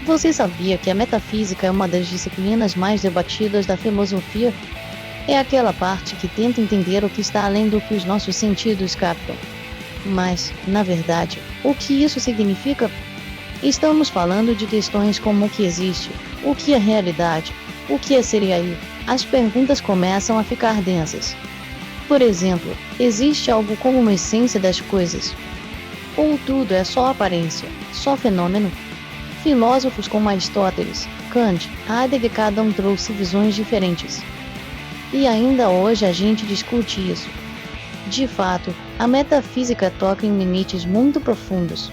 Você sabia que a metafísica é uma das disciplinas mais debatidas da filosofia? É aquela parte que tenta entender o que está além do que os nossos sentidos captam. Mas, na verdade, o que isso significa? Estamos falando de questões como o que existe, o que é realidade, o que é ser e aí. As perguntas começam a ficar densas. Por exemplo, existe algo como uma essência das coisas? Ou tudo é só aparência, só fenômeno? Filósofos como Aristóteles, Kant, Heidegger, cada um trouxe visões diferentes. E ainda hoje a gente discute isso. De fato, a metafísica toca em limites muito profundos.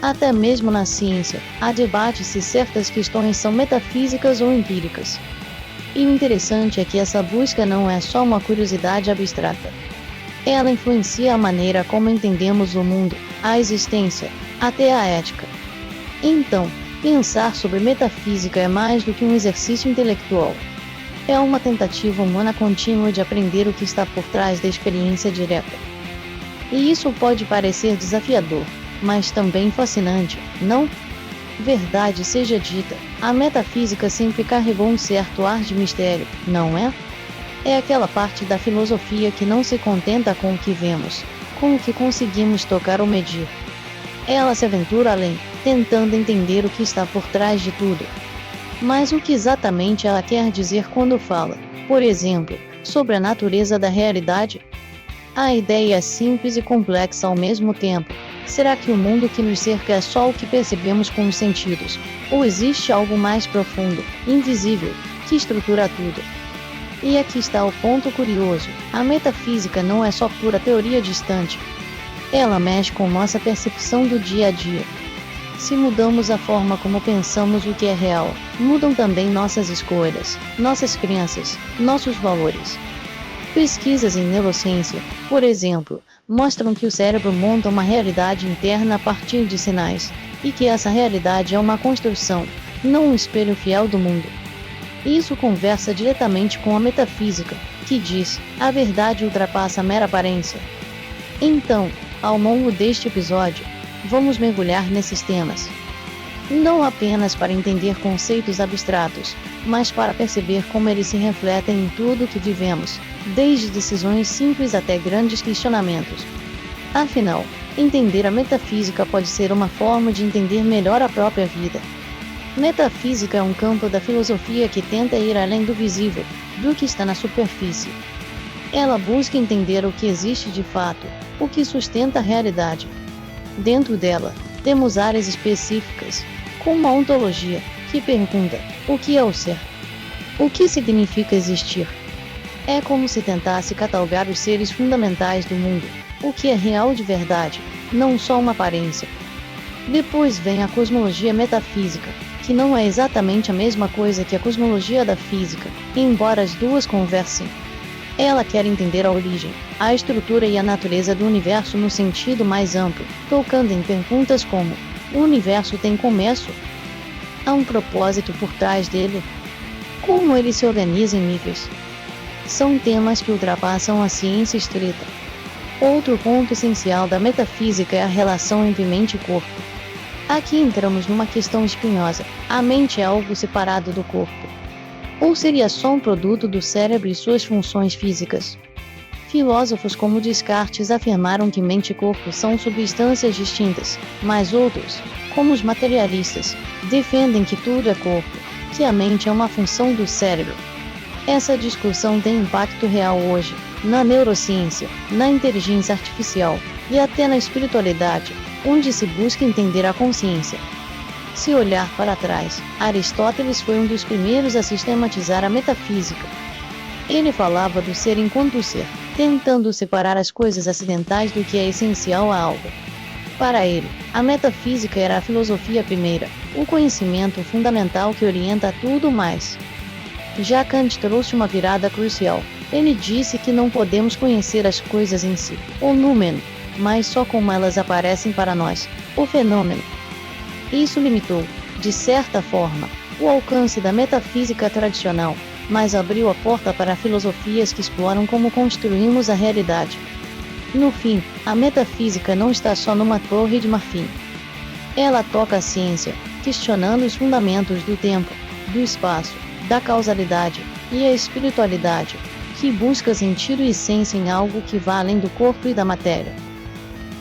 Até mesmo na ciência, há debate se certas questões são metafísicas ou empíricas. E o interessante é que essa busca não é só uma curiosidade abstrata. Ela influencia a maneira como entendemos o mundo, a existência, até a ética. Então, pensar sobre metafísica é mais do que um exercício intelectual. É uma tentativa humana contínua de aprender o que está por trás da experiência direta. E isso pode parecer desafiador, mas também fascinante, não? Verdade seja dita, a metafísica sempre carregou um certo ar de mistério, não é? É aquela parte da filosofia que não se contenta com o que vemos, com o que conseguimos tocar ou medir. Ela se aventura além, tentando entender o que está por trás de tudo. Mas o que exatamente ela quer dizer quando fala, por exemplo, sobre a natureza da realidade? A ideia é simples e complexa ao mesmo tempo. Será que o mundo que nos cerca é só o que percebemos com os sentidos? Ou existe algo mais profundo, invisível, que estrutura tudo? E aqui está o ponto curioso: a metafísica não é só pura teoria distante. Ela mexe com nossa percepção do dia a dia. Se mudamos a forma como pensamos o que é real, mudam também nossas escolhas, nossas crenças, nossos valores. Pesquisas em neurociência, por exemplo, mostram que o cérebro monta uma realidade interna a partir de sinais, e que essa realidade é uma construção, não um espelho fiel do mundo. Isso conversa diretamente com a metafísica, que diz: a verdade ultrapassa a mera aparência. Então, ao longo deste episódio, vamos mergulhar nesses temas. Não apenas para entender conceitos abstratos, mas para perceber como eles se refletem em tudo o que vivemos, desde decisões simples até grandes questionamentos. Afinal, entender a metafísica pode ser uma forma de entender melhor a própria vida. Metafísica é um campo da filosofia que tenta ir além do visível, do que está na superfície. Ela busca entender o que existe de fato, o que sustenta a realidade. Dentro dela, temos áreas específicas, como a ontologia, que pergunta: o que é o ser? O que significa existir? É como se tentasse catalogar os seres fundamentais do mundo, o que é real de verdade, não só uma aparência. Depois vem a cosmologia metafísica, que não é exatamente a mesma coisa que a cosmologia da física, embora as duas conversem. Ela quer entender a origem, a estrutura e a natureza do universo no sentido mais amplo, tocando em perguntas como: o universo tem começo? Há um propósito por trás dele? Como ele se organiza em níveis? São temas que ultrapassam a ciência estrita. Outro ponto essencial da metafísica é a relação entre mente e corpo. Aqui entramos numa questão espinhosa: a mente é algo separado do corpo? Ou seria só um produto do cérebro e suas funções físicas? Filósofos como Descartes afirmaram que mente e corpo são substâncias distintas, mas outros, como os materialistas, defendem que tudo é corpo, que a mente é uma função do cérebro. Essa discussão tem impacto real hoje, na neurociência, na inteligência artificial e até na espiritualidade, onde se busca entender a consciência. Se olhar para trás, Aristóteles foi um dos primeiros a sistematizar a metafísica. Ele falava do ser enquanto ser, tentando separar as coisas acidentais do que é essencial a algo. Para ele, a metafísica era a filosofia primeira, o conhecimento fundamental que orienta tudo mais. Já Kant trouxe uma virada crucial. Ele disse que não podemos conhecer as coisas em si, o número, mas só como elas aparecem para nós, o fenômeno. Isso limitou, de certa forma, o alcance da metafísica tradicional, mas abriu a porta para filosofias que exploram como construímos a realidade. No fim, a metafísica não está só numa torre de marfim. Ela toca a ciência, questionando os fundamentos do tempo, do espaço, da causalidade e a espiritualidade, que busca sentido e essência em algo que vá além do corpo e da matéria.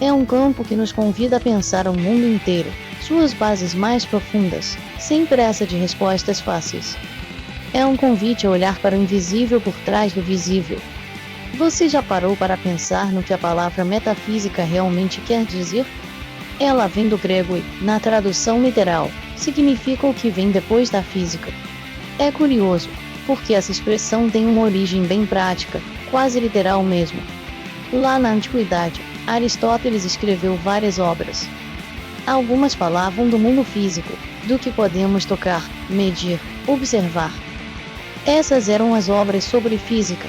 É um campo que nos convida a pensar o mundo inteiro, suas bases mais profundas, sem pressa de respostas fáceis. É um convite a olhar para o invisível por trás do visível. Você já parou para pensar no que a palavra metafísica realmente quer dizer? Ela vem do grego e, na tradução literal, significa o que vem depois da física. É curioso, porque essa expressão tem uma origem bem prática, quase literal mesmo. Lá na antiguidade, Aristóteles escreveu várias obras. Algumas falavam do mundo físico, do que podemos tocar, medir, observar. Essas eram as obras sobre física.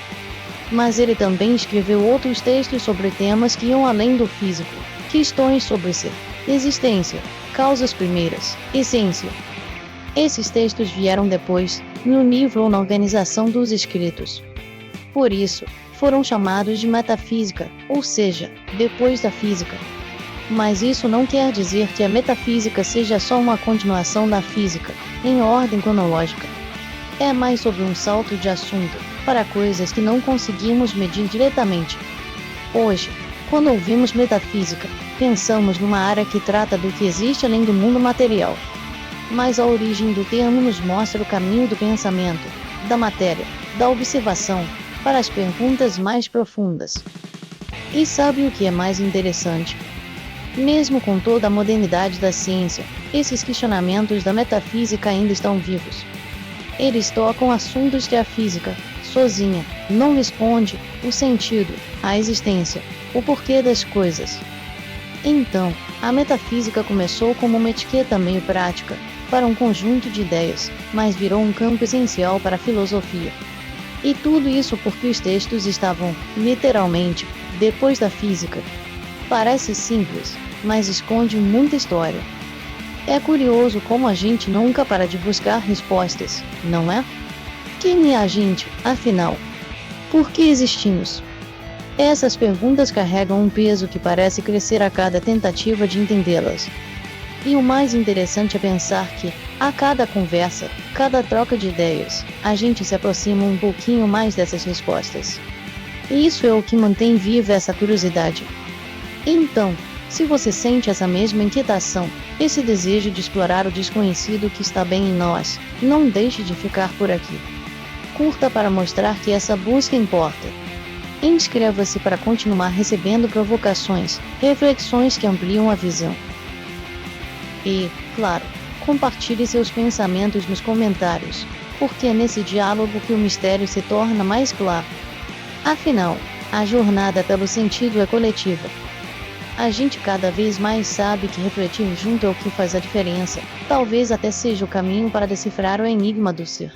Mas ele também escreveu outros textos sobre temas que iam além do físico, questões sobre ser, existência, causas primeiras, essência. Esses textos vieram depois, no livro ou na organização dos escritos. Por isso, foram chamados de metafísica, ou seja, depois da física. Mas isso não quer dizer que a metafísica seja só uma continuação da física, em ordem cronológica. É mais sobre um salto de assunto, para coisas que não conseguimos medir diretamente. Hoje, quando ouvimos metafísica, pensamos numa área que trata do que existe além do mundo material. Mas a origem do termo nos mostra o caminho do pensamento, da matéria, da observação, para as perguntas mais profundas. E sabe o que é mais interessante? Mesmo com toda a modernidade da ciência, esses questionamentos da metafísica ainda estão vivos. Eles tocam assuntos que a física, sozinha, não responde: o sentido, a existência, o porquê das coisas. Então, a metafísica começou como uma etiqueta meio prática, para um conjunto de ideias, mas virou um campo essencial para a filosofia. E tudo isso porque os textos estavam, literalmente, depois da física. Parece simples, mas esconde muita história. É curioso como a gente nunca para de buscar respostas, não é? Quem é a gente, afinal? Por que existimos? Essas perguntas carregam um peso que parece crescer a cada tentativa de entendê-las. E o mais interessante é pensar que, a cada conversa, cada troca de ideias, a gente se aproxima um pouquinho mais dessas respostas. E isso é o que mantém viva essa curiosidade. Então, se você sente essa mesma inquietação, esse desejo de explorar o desconhecido que está bem em nós, não deixe de ficar por aqui. Curta para mostrar que essa busca importa. Inscreva-se para continuar recebendo provocações, reflexões que ampliam a visão. E, claro, compartilhe seus pensamentos nos comentários, porque é nesse diálogo que o mistério se torna mais claro. Afinal, a jornada pelo sentido é coletiva. A gente cada vez mais sabe que refletir junto é o que faz a diferença, talvez até seja o caminho para decifrar o enigma do ser.